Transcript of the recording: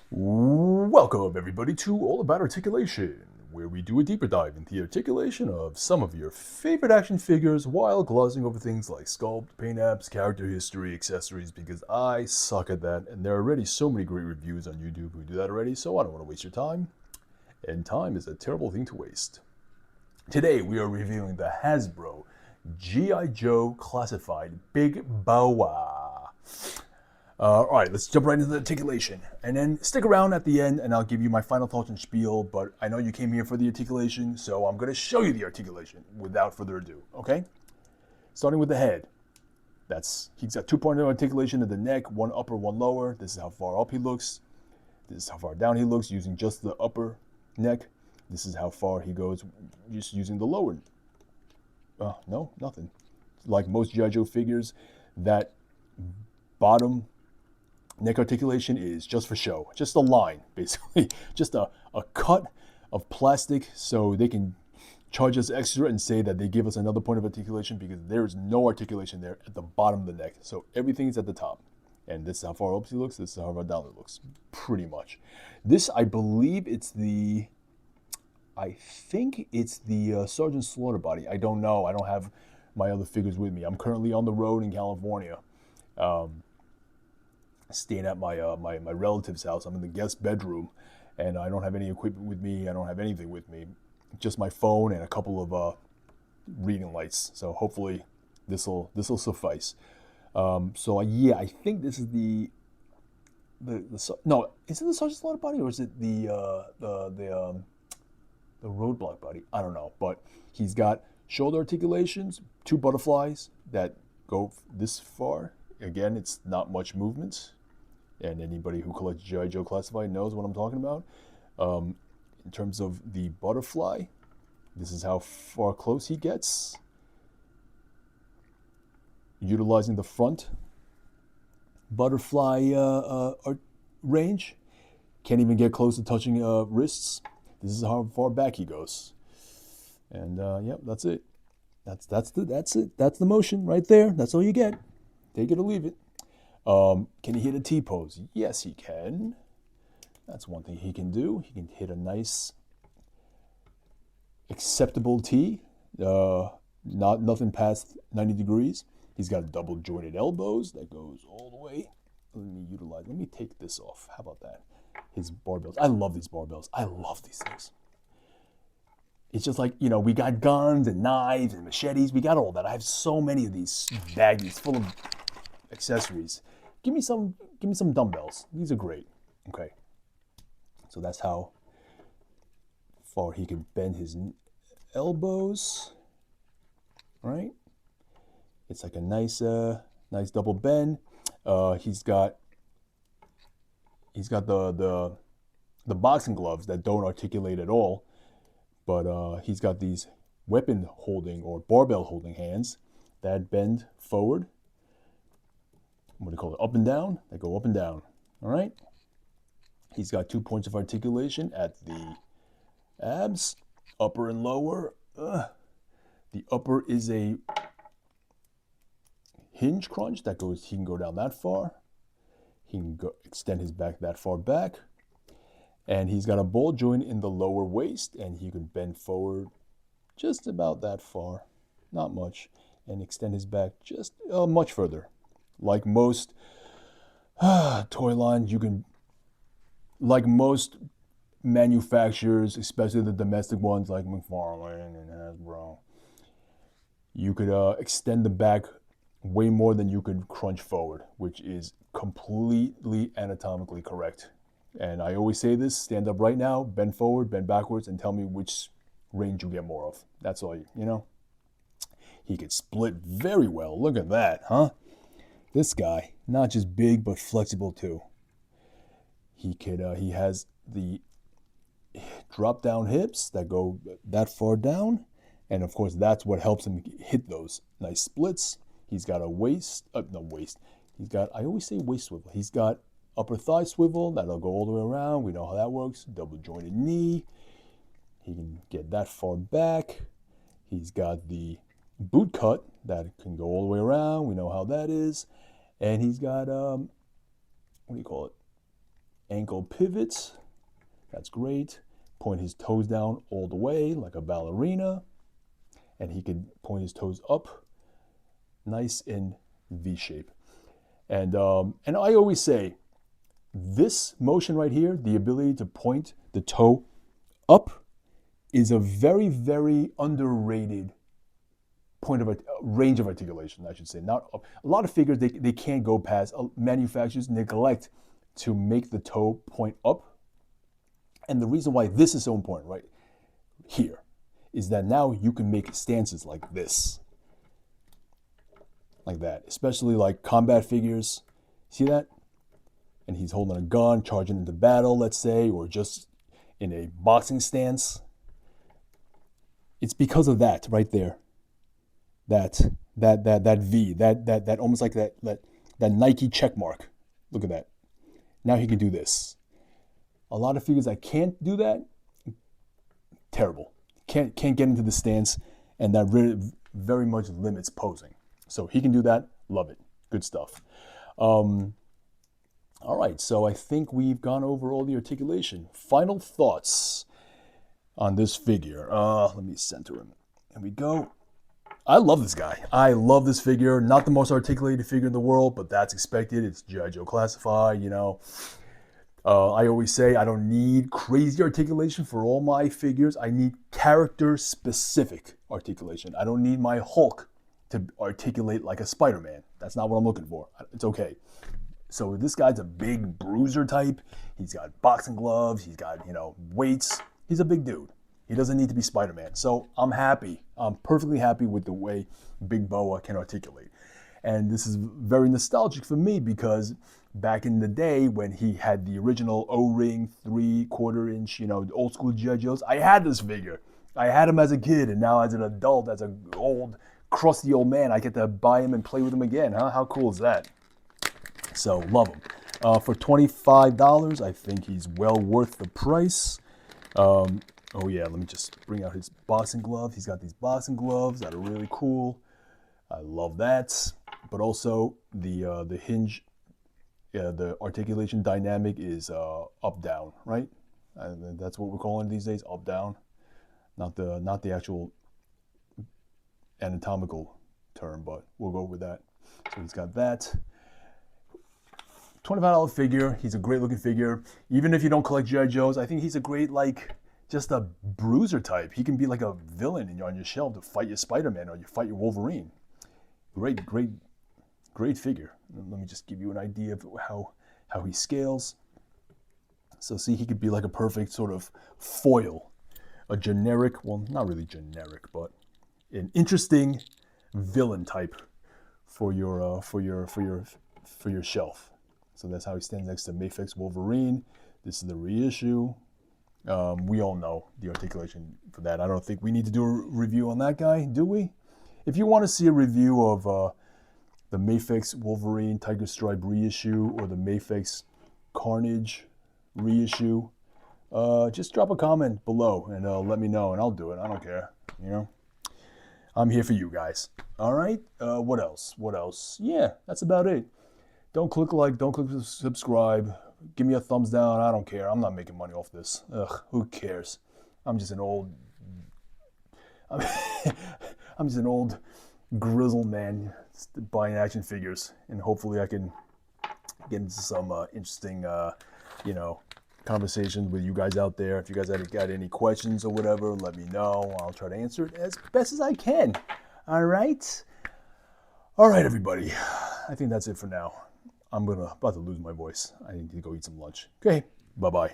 Welcome, everybody, to All About Articulation, where we do a deeper dive into the articulation of some of your favorite action figures while glossing over things like sculpt, paint apps, character history, accessories, because I suck at that, and there are already so many great reviews on YouTube who do that already, so I don't want to waste your time, and time is a terrible thing to waste. Today, we are reviewing the Hasbro G.I. Joe Classified Big BOA. All right, let's jump right into the articulation. And then stick around at the end and I'll give you my final thoughts and spiel, but I know you came here for the articulation, so I'm going to show you the articulation without further ado, okay? Starting with the head. He's got 2-point articulation of the neck, one upper, one lower. This is how far up he looks. This is how far down he looks using just the upper neck. This is how far he goes just using the lower. No, nothing. Like most G.I. Joe figures, that bottom neck articulation is just for show, just a line, basically, just a cut of plastic so they can charge us extra and say that they give us another point of articulation because there is no articulation there at the bottom of the neck. So everything's at the top. And this is how far up he looks, this is how far down it looks, pretty much. This, I believe I think it's the Sergeant Slaughter body. I don't know, I don't have my other figures with me. I'm currently on the road in California. Staying at my relative's house. I'm in the guest bedroom, and I don't have any equipment with me. I don't have anything with me, just my phone and a couple of reading lights. So hopefully this'll suffice. Yeah, I think this is the no. Is it the Sergeant Slaughter body or is it the Roadblock body? I don't know, but he's got shoulder articulations, 2 butterflies that go this far. Again, it's not much movement, and anybody who collects G.I. Joe Classified knows what I'm talking about. In terms of the butterfly, this is how far close he gets. Utilizing the front butterfly range. Can't even get close to touching wrists. This is how far back he goes. And yep, that's it. That's it. That's the motion right there. That's all you get. Take it or leave it. Can he hit a T-pose? Yes, he can. That's one thing he can do. He can hit a nice, acceptable T. Nothing past 90 degrees. He's got double jointed elbows that goes all the way. Let me take this off. How about that? His barbells. I love these barbells. I love these things. It's just like, we got guns and knives and machetes. We got all that. I have so many of these baggies full of accessories. Give me some dumbbells. These are great. Okay. So that's how far he can bend his elbows. Right? It's like a nice double bend. He's got the boxing gloves that don't articulate at all, but he's got these weapon holding or barbell holding hands that bend forward. What do you call it? Up and down. They go up and down. All right. He's got 2 points of articulation at the abs, upper and lower. The upper is a hinge crunch that goes. He can go down that far. He can extend his back that far back, and he's got a ball joint in the lower waist, and he can bend forward just about that far, not much, and extend his back just much further. Like most toy lines, like most manufacturers, especially the domestic ones like McFarlane and Hasbro, you could extend the back way more than you could crunch forward, which is completely anatomically correct. And I always say this: stand up right now, bend forward, bend backwards, and tell me which range you get more of. That's all He could split very well. Look at that, huh? This guy, not just big, but flexible too. He has the drop down hips that go that far down. And of course, that's what helps him hit those nice splits. He's got a waist. I always say waist swivel. He's got upper thigh swivel that'll go all the way around. We know how that works. Double jointed knee. He can get that far back. He's got the boot cut that can go all the way around. We know how that is. And he's got, what do you call it? ankle pivots. That's great. Point his toes down all the way like a ballerina. And he can point his toes up, nice in V shape. And I always say, this motion right here, the ability to point the toe up, is a very, very underrated range of articulation, I should say. Not a lot of figures they can't go past. Manufacturers neglect to make the toe point up. And the reason why this is so important right here is that now you can make stances like this. Like that. Especially like combat figures. See that? And he's holding a gun, charging into battle, let's say, or just in a boxing stance. It's because of that right there. That V, that almost like that Nike check mark. Look at that. Now he can do this. A lot of figures that can't do that, terrible. Can't get into the stance, and that really very much limits posing. So he can do that. Love it. Good stuff. All right, so I think we've gone over all the articulation. Final thoughts on this figure. Let me center him. Here we go. I love this guy. I love this figure. Not the most articulated figure in the world, but that's expected. It's G.I. Joe Classified, you know. I always say I don't need crazy articulation for all my figures. I need character-specific articulation. I don't need my Hulk to articulate like a Spider-Man. That's not what I'm looking for. It's okay. So this guy's a big bruiser type. He's got boxing gloves. He's got, weights. He's a big dude. He doesn't need to be Spider-Man. So I'm happy. I'm perfectly happy with the way Big BOA can articulate. And this is very nostalgic for me because back in the day when he had the original O-ring 3/4 inch, old school G.I. Joes, I had this figure. I had him as a kid, and now as an adult, as an old, crusty old man, I get to buy him and play with him again. Huh? How cool is that? So, love him. For $25, I think he's well worth the price. Oh yeah, let me just bring out his boxing gloves. He's got these boxing gloves that are really cool. I love that. But also the hinge, the articulation dynamic is up-down, right? That's what we're calling it these days, up-down. Not the actual anatomical term, but we'll go with that. So he's got that. $25 figure. He's a great looking figure. Even if you don't collect G.I. Joes, I think he's a great, just a bruiser type. He can be like a villain on your shelf to fight your Spider-Man or you fight your Wolverine. Great figure. Let me just give you an idea of how he scales. So see, he could be like a perfect sort of foil. A generic, well, not really generic, but an interesting villain type for your shelf. So that's how he stands next to Mayfix Wolverine. This is the reissue. We all know the articulation for that. I don't think we need to do a review on that guy, do we? If you want to see a review of the Mayfix Wolverine Tiger Stripe reissue or the Mayfix Carnage reissue, just drop a comment below and let me know, and I'll do it. I don't care. I'm here for you guys. All right. What else? Yeah, that's about it. Don't click like, don't click subscribe. Give me a thumbs down. I don't care. I'm not making money off this. Ugh, who cares? I'm just an old grizzled man buying action figures, and hopefully I can get into some interesting, conversations with you guys out there. If you guys got any questions or whatever, let me know. I'll try to answer it as best as I can. All right, everybody. I think that's it for now. I'm about to lose my voice. I need to go eat some lunch. Okay, bye-bye.